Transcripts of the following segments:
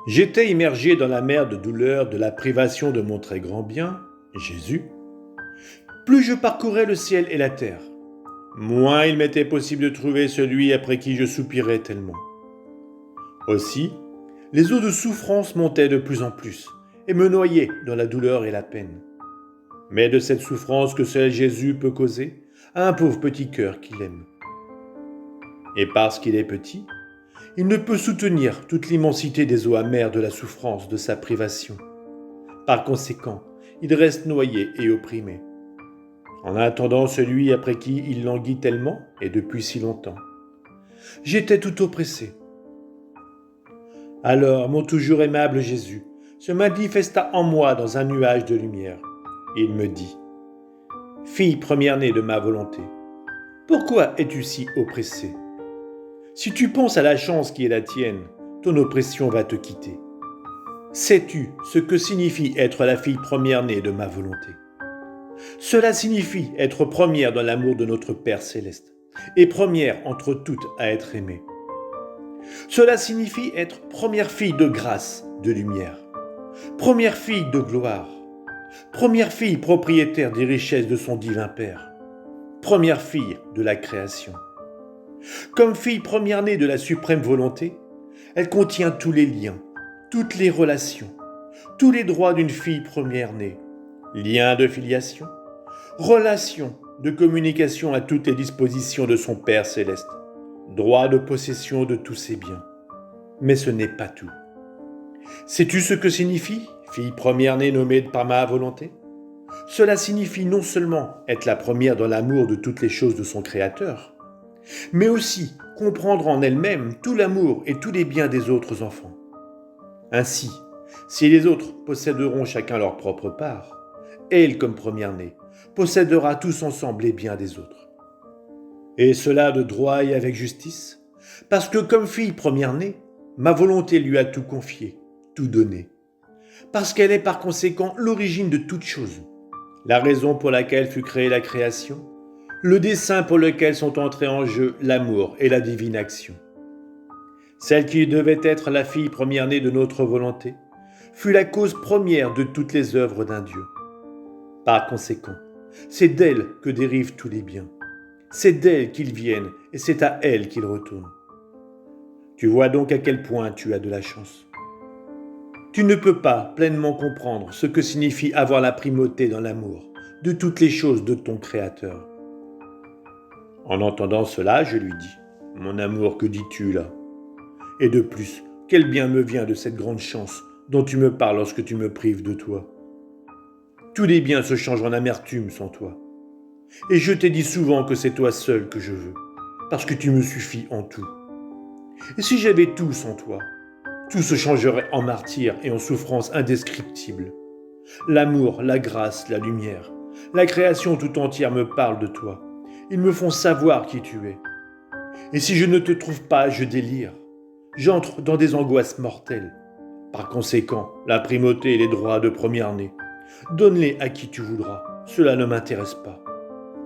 J'étais immergé dans la mer de douleur de la privation de mon très grand bien, Jésus. Plus je parcourais le ciel et la terre, moins il m'était possible de trouver celui après qui je soupirais tellement. Aussi, les eaux de souffrance montaient de plus en plus et me noyaient dans la douleur et la peine. Mais de cette souffrance que seul Jésus peut causer à un pauvre petit cœur qu'il aime. Et parce qu'il est petit, il ne peut soutenir toute l'immensité des eaux amères de la souffrance de sa privation. Par conséquent, il reste noyé et opprimé, en attendant celui après qui il languit tellement et depuis si longtemps. J'étais tout oppressé. Alors mon toujours aimable Jésus se manifesta en moi dans un nuage de lumière. Il me dit : « Fille première-née de ma volonté, pourquoi es-tu si oppressée ? Si tu penses à la chance qui est la tienne, ton oppression va te quitter. Sais-tu ce que signifie être la fille première-née de ma volonté ? Cela signifie être première dans l'amour de notre Père céleste et première entre toutes à être aimée. Cela signifie être première fille de grâce, de lumière, première fille de gloire, première fille propriétaire des richesses de son divin Père, première fille de la création. Comme fille première-née de la suprême volonté, elle contient tous les liens, toutes les relations, tous les droits d'une fille première-née, liens de filiation, relations de communication à toutes les dispositions de son Père céleste, droit de possession de tous ses biens. Mais ce n'est pas tout. Sais-tu ce que signifie fille première-née nommée par ma volonté ? Cela signifie non seulement être la première dans l'amour de toutes les choses de son Créateur, mais aussi comprendre en elle-même tout l'amour et tous les biens des autres enfants. Ainsi, si les autres posséderont chacun leur propre part, elle, comme première-née, possédera tous ensemble les biens des autres. Et cela de droit et avec justice, parce que comme fille première-née, ma volonté lui a tout confié, tout donné. Parce qu'elle est par conséquent l'origine de toute chose, la raison pour laquelle fut créée la création, le dessein pour lequel sont entrés en jeu l'amour et la divine action. Celle qui devait être la fille première-née de notre volonté fut la cause première de toutes les œuvres d'un Dieu. Par conséquent, c'est d'elle que dérivent tous les biens. C'est d'elle qu'ils viennent et c'est à elle qu'ils retournent. Tu vois donc à quel point tu as de la chance. Tu ne peux pas pleinement comprendre ce que signifie avoir la primauté dans l'amour de toutes les choses de ton Créateur. En entendant cela, je lui dis : « Mon amour, que dis-tu là ? Et de plus, quel bien me vient de cette grande chance dont tu me parles lorsque tu me prives de toi ? Tous les biens se changent en amertume sans toi. Et je t'ai dit souvent que c'est toi seul que je veux, parce que tu me suffis en tout. Et si j'avais tout sans toi, tout se changerait en martyre et en souffrance indescriptible. L'amour, la grâce, la lumière, la création tout entière me parle de toi. Ils me font savoir qui tu es. Et si je ne te trouve pas, je délire. J'entre dans des angoisses mortelles. Par conséquent, la primauté et les droits de première-née, donne-les à qui tu voudras. Cela ne m'intéresse pas.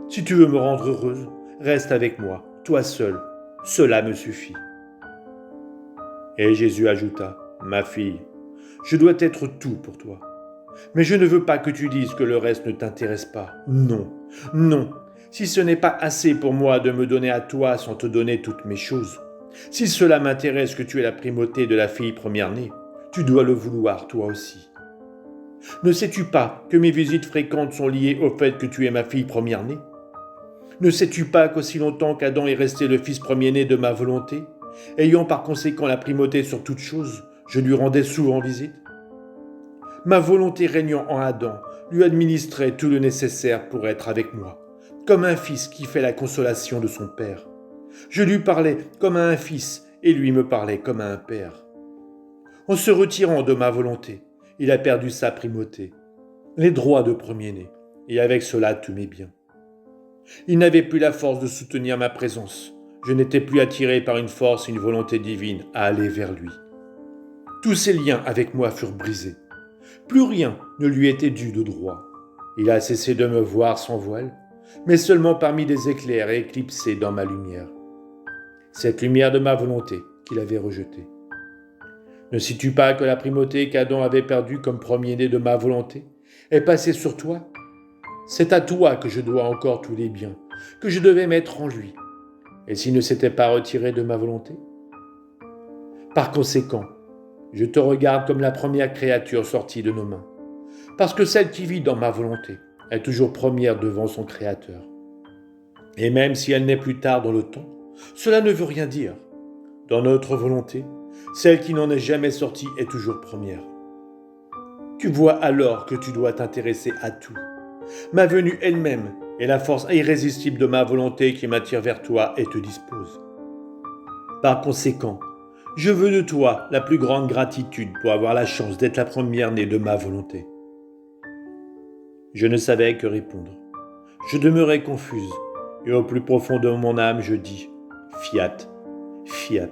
Si tu veux me rendre heureuse, reste avec moi, toi seule. Cela me suffit. » Et Jésus ajouta : « Ma fille, je dois être tout pour toi. Mais je ne veux pas que tu dises que le reste ne t'intéresse pas. Non, non. Si ce n'est pas assez pour moi de me donner à toi sans te donner toutes mes choses, si cela m'intéresse que tu aies la primauté de la fille première-née, tu dois le vouloir toi aussi. Ne sais-tu pas que mes visites fréquentes sont liées au fait que tu es ma fille première-née ? Ne sais-tu pas qu'aussi longtemps qu'Adam est resté le fils premier-né de ma volonté, ayant par conséquent la primauté sur toute chose, je lui rendais souvent visite ? Ma volonté régnant en Adam lui administrait tout le nécessaire pour être avec moi, comme un fils qui fait la consolation de son père. Je lui parlais comme à un fils et lui me parlait comme à un père. En se retirant de ma volonté, il a perdu sa primauté, les droits de premier-né, et avec cela tous mes biens. Il n'avait plus la force de soutenir ma présence. Je n'étais plus attiré par une force et une volonté divine à aller vers lui. Tous ses liens avec moi furent brisés. Plus rien ne lui était dû de droit. Il a cessé de me voir sans voile, mais seulement parmi des éclairs et éclipsé dans ma lumière. Cette lumière de ma volonté qu'il avait rejetée. Ne sais-tu pas que la primauté qu'Adam avait perdue comme premier-né de ma volonté est passée sur toi? C'est à toi que je dois encore tous les biens que je devais mettre en lui, et s'il ne s'était pas retiré de ma volonté? Par conséquent, je te regarde comme la première créature sortie de nos mains, parce que celle qui vit dans ma volonté est toujours première devant son Créateur. Et même si elle n'est plus tard dans le temps, cela ne veut rien dire. Dans notre volonté, celle qui n'en est jamais sortie est toujours première. Tu vois alors que tu dois t'intéresser à tout. Ma venue elle-même est la force irrésistible de ma volonté qui m'attire vers toi et te dispose. Par conséquent, je veux de toi la plus grande gratitude pour avoir la chance d'être la première-née de ma volonté. Je ne savais que répondre. Je demeurais confuse, et au plus profond de mon âme, je dis « Fiat, fiat ».